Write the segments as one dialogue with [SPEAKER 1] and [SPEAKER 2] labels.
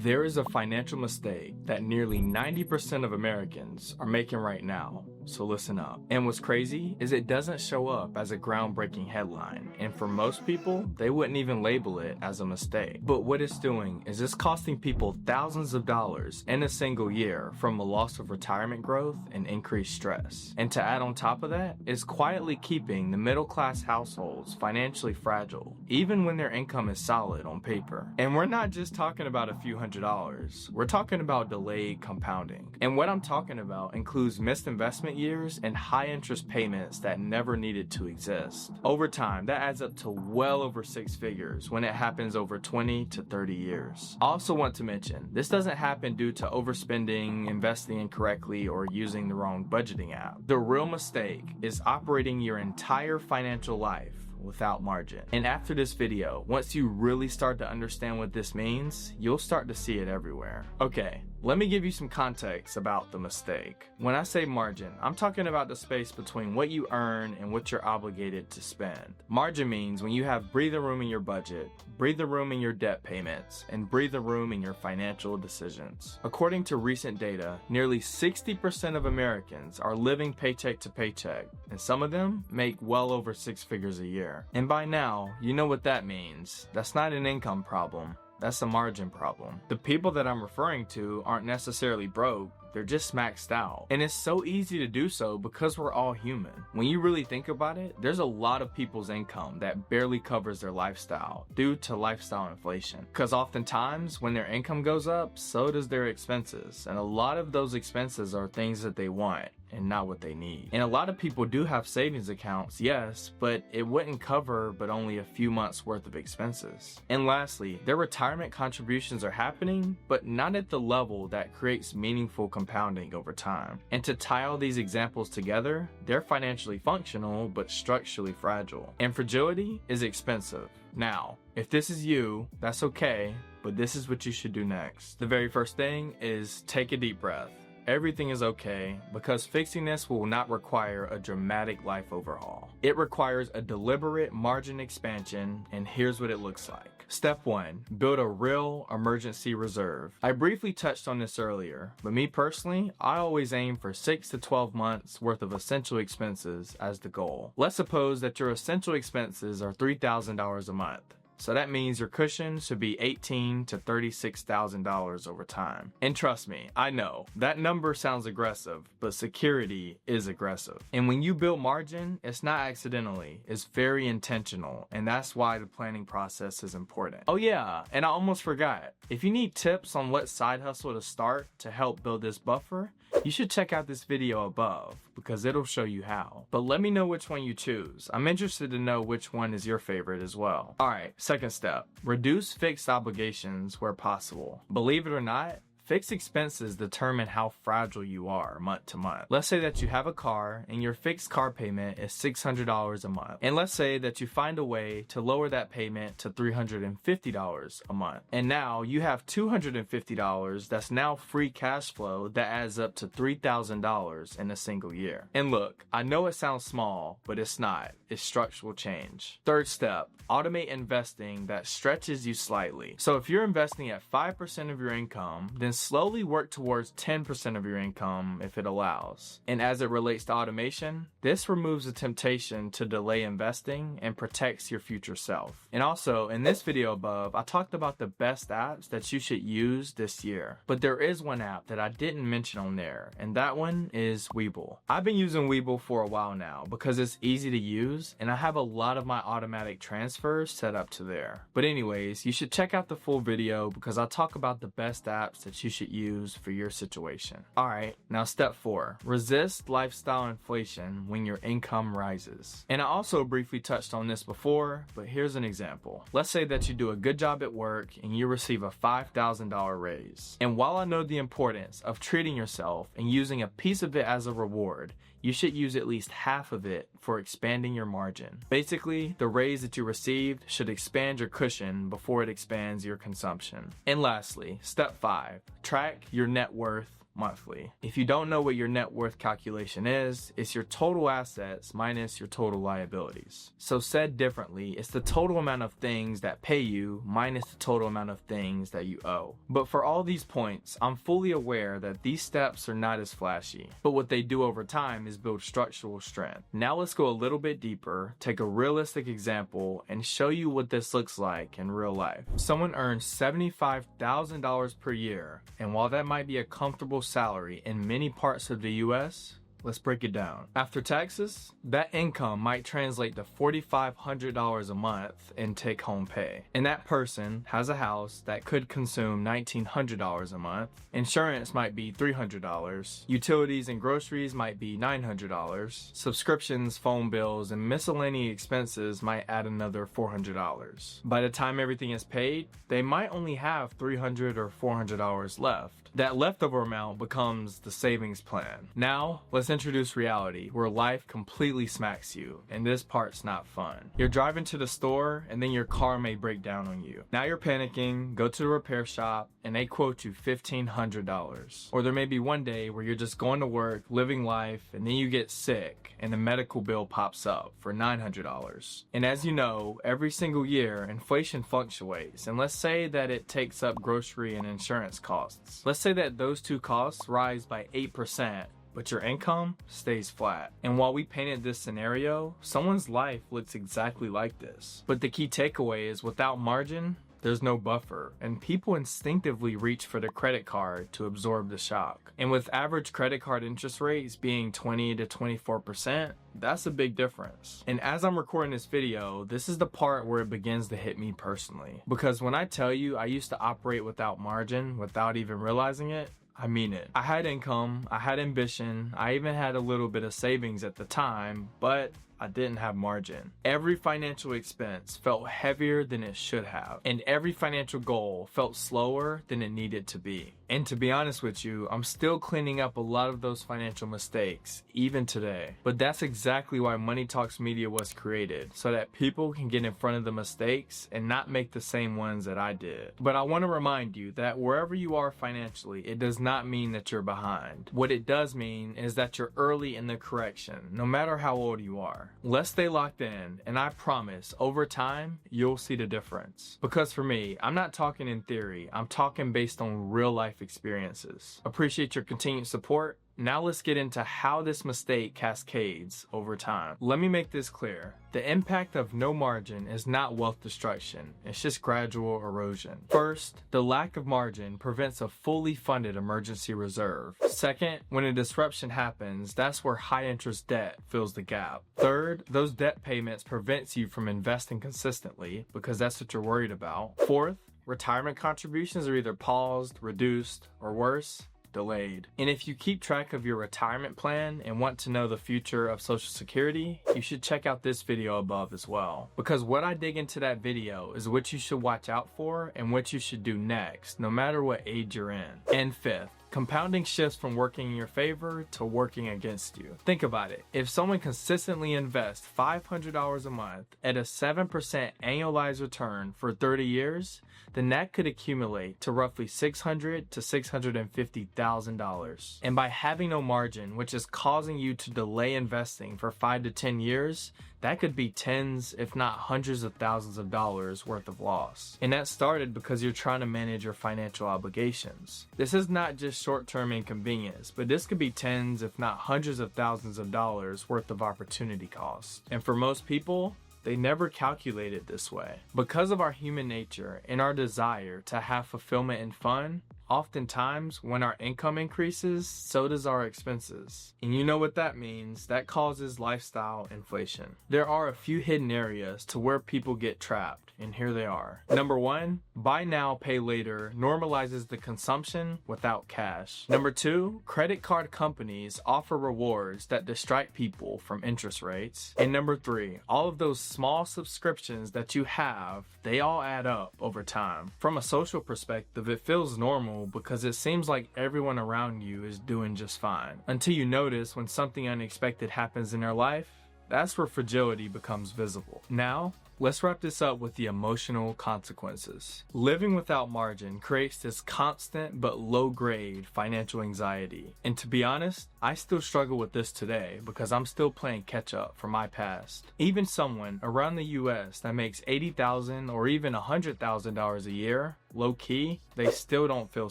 [SPEAKER 1] There is a financial mistake that nearly 90% of Americans are making right now, so listen up. And what's crazy is it doesn't show up as a groundbreaking headline, and for most people, they wouldn't even label it as a mistake. But what it's doing is it's costing people thousands of dollars in a single year from a loss of retirement growth and increased stress. And to add on top of that, it's quietly keeping the middle-class households financially fragile, even when their income is solid on paper. And we're not just talking about a few $100. We're talking about delayed compounding. And what I'm talking about includes missed investment years and high interest payments that never needed to exist. Over time, that adds up to well over six figures when it happens over 20 to 30 years. I also want to mention, this doesn't happen due to overspending, investing incorrectly, or using the wrong budgeting app. The real mistake is operating your entire financial life without margin. And after this video, once you really start to understand what this means, you'll start to see it everywhere. Okay, let me give you some context about the mistake. When I say margin, I'm talking about the space between what you earn and what you're obligated to spend. Margin means when you have breathing room in your budget, breathing room in your debt payments, and breathing room in your financial decisions. According to recent data, nearly 60% of Americans are living paycheck to paycheck, and some of them make well over six figures a year. And by now, you know what that means. That's not an income problem. That's a margin problem. The people that I'm referring to aren't necessarily broke, they're just maxed out. And it's so easy to do so because we're all human. When you really think about it, there's a lot of people's income that barely covers their lifestyle due to lifestyle inflation. Because oftentimes when their income goes up, so does their expenses. And a lot of those expenses are things that they want and not what they need. And a lot of people do have savings accounts, yes, but it wouldn't cover but only a few months worth of expenses. And lastly, their retirement contributions are happening, but not at the level that creates meaningful compounding over time. And to tie all these examples together, they're financially functional but structurally fragile. And fragility is expensive. Now, if this is you, that's okay, but this is what you should do next. The very first thing is take a deep breath. Everything is okay because fixing this will not require a dramatic life overhaul. It requires a deliberate margin expansion, and here's what it looks like. Step 1, build a real emergency reserve. I briefly touched on this earlier, but me personally, I always aim for 6 to 12 months worth of essential expenses as the goal. Let's suppose that your essential expenses are $3,000 a month. So that means your cushion should be $18,000 to $36,000 over time. And trust me, I know, that number sounds aggressive, but security is aggressive. And when you build margin, it's not accidentally, it's very intentional, and that's why the planning process is important. Oh yeah, and I almost forgot, if you need tips on what side hustle to start to help build this buffer, you should check out this video above because it'll show you how. But let me know which one you choose. I'm interested to know which one is your favorite as well. Alright, second step, reduce fixed obligations where possible. Believe it or not, fixed expenses determine how fragile you are month to month. Let's say that you have a car and your fixed car payment is $600 a month. And let's say that you find a way to lower that payment to $350 a month. And now you have $250 that's now free cash flow that adds up to $3,000 in a single year. And look, I know it sounds small, but it's not. It's structural change. Third step, automate investing that stretches you slightly. So if you're investing at 5% of your income, then slowly work towards 10% of your income if it allows. And as it relates to automation, this removes the temptation to delay investing and protects your future self. And also, in this video above, I talked about the best apps that you should use this year. But there is one app that I didn't mention on there, and that one is Webull. I've been using Webull for a while now because it's easy to use, and I have a lot of my automatic transfers set up to there. But anyways, you should check out the full video because I talk about the best apps that you should use for your situation. Alright, now step 4. Resist lifestyle inflation when your income rises. And I also briefly touched on this before, but here's an example. Let's say that you do a good job at work and you receive a $5,000 raise. And while I know the importance of treating yourself and using a piece of it as a reward, you should use at least half of it for expanding your margin. Basically, the raise that you received should expand your cushion before it expands your consumption. And lastly, step 5, track your net worth monthly. If you don't know what your net worth calculation is, it's your total assets minus your total liabilities. So said differently, it's the total amount of things that pay you minus the total amount of things that you owe. But for all these points, I'm fully aware that these steps are not as flashy, but what they do over time is build structural strength. Now let's go a little bit deeper, take a realistic example, and show you what this looks like in real life. Someone earns $75,000 per year, and while that might be a comfortable salary in many parts of the US, let's break it down. After taxes, that income might translate to $4,500 a month in take-home pay. And that person has a house that could consume $1,900 a month. Insurance might be $300. Utilities and groceries might be $900. Subscriptions, phone bills, and miscellaneous expenses might add another $400. By the time everything is paid, they might only have $300 or $400 left. That leftover amount becomes the savings plan. Now, let's introduce reality, where life completely smacks you, and this part's not fun. You're driving to the store, and then your car may break down on you. Now you're panicking, go to the repair shop, and they quote you $1,500. Or there may be one day where you're just going to work, living life, and then you get sick, and the medical bill pops up for $900. And as you know, every single year, inflation fluctuates, and let's say that it takes up grocery and insurance costs. Let's say that those two costs rise by 8%, but your income stays flat. And while we painted this scenario, someone's life looks exactly like this. But the key takeaway is without margin, there's no buffer, and people instinctively reach for the credit card to absorb the shock. And with average credit card interest rates being 20 to 24%, that's a big difference. And as I'm recording this video, this is the part where it begins to hit me personally. Because when I tell you I used to operate without margin, without even realizing it, I mean it. I had income, I had ambition, I even had a little bit of savings at the time, but I didn't have margin. Every financial expense felt heavier than it should have, and every financial goal felt slower than it needed to be. And to be honest with you, I'm still cleaning up a lot of those financial mistakes, even today. But that's exactly why Money Talks Media was created, so that people can get in front of the mistakes and not make the same ones that I did. But I want to remind you that wherever you are financially, it does not mean that you're behind. What it does mean is that you're early in the correction, no matter how old you are. Let's stay locked in, and I promise, over time, you'll see the difference. Because for me, I'm not talking in theory, I'm talking based on real life experiences. Appreciate your continued support. Now let's get into how this mistake cascades over time. Let me make this clear. The impact of no margin is not wealth destruction. It's just gradual erosion. First, the lack of margin prevents a fully funded emergency reserve. Second, when a disruption happens, that's where high interest debt fills the gap. Third, those debt payments prevents you from investing consistently because that's what you're worried about. Fourth, retirement contributions are either paused, reduced, or worse, delayed. And if you keep track of your retirement plan and want to know the future of Social Security, you should check out this video above as well. Because what I dig into that video is what you should watch out for and what you should do next, no matter what age you're in. And fifth, compounding shifts from working in your favor to working against you. Think about it. If someone consistently invests $500 a month at a 7% annualized return for 30 years, then that could accumulate to roughly $600,000 to $650,000. And by having no margin, which is causing you to delay investing for 5 to 10 years, that could be tens, if not hundreds of thousands of dollars worth of loss. And that started because you're trying to manage your financial obligations. This is not just short-term inconvenience, but this could be tens, if not hundreds of thousands of dollars worth of opportunity cost. And for most people, they never calculate it this way. Because of our human nature and our desire to have fulfillment and fun, oftentimes when our income increases, so does our expenses. And you know what that means. That causes lifestyle inflation. There are a few hidden areas to where people get trapped, and here they are. Number one, buy now, pay later normalizes the consumption without cash. Number two, credit card companies offer rewards that distract people from interest rates. And number three, all of those small subscriptions that you have, they all add up over time. From a social perspective, it feels normal because it seems like everyone around you is doing just fine. Until you notice when something unexpected happens in their life, that's where fragility becomes visible. Now, Let's wrap this up with the emotional consequences. Living without margin creates this constant but low-grade financial anxiety. And to be honest, I still struggle with this today because I'm still playing catch-up from my past. Even someone around the US that makes $80,000 or even $100,000 a year, low-key, they still don't feel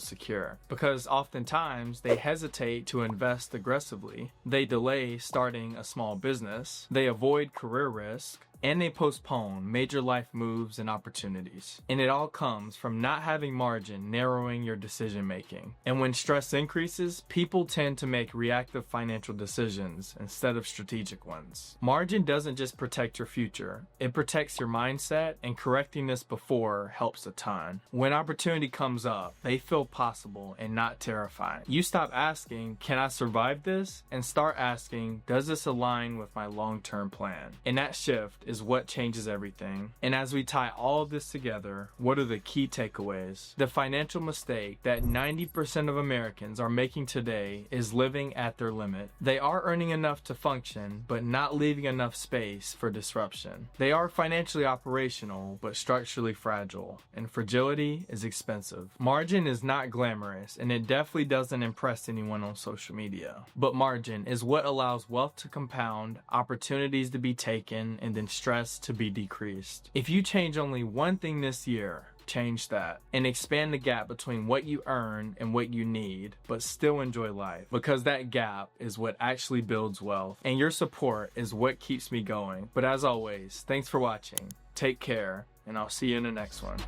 [SPEAKER 1] secure because oftentimes they hesitate to invest aggressively, they delay starting a small business, they avoid career risk, and they postpone major life moves and opportunities. And it all comes from not having margin narrowing your decision making. And when stress increases, people tend to make reactive financial decisions instead of strategic ones. Margin doesn't just protect your future, it protects your mindset, and correcting this before helps a ton. When opportunity comes up, they feel possible and not terrifying. You stop asking, can I survive this? And start asking, does this align with my long-term plan? And that shift is what changes everything. And as we tie all of this together, what are the key takeaways? The financial mistake that 90% of Americans are making today is living at their limit. They are earning enough to function, but not leaving enough space for disruption. They are financially operational, but structurally fragile. And fragility is expensive. Margin is not glamorous, and it definitely doesn't impress anyone on social media. But margin is what allows wealth to compound, opportunities to be taken, and then stress to be decreased. If you change only one thing this year, change that and expand the gap between what you earn and what you need, but still enjoy life, because that gap is what actually builds wealth, and your support is what keeps me going. But as always, thanks for watching, take care, and I'll see you in the next one.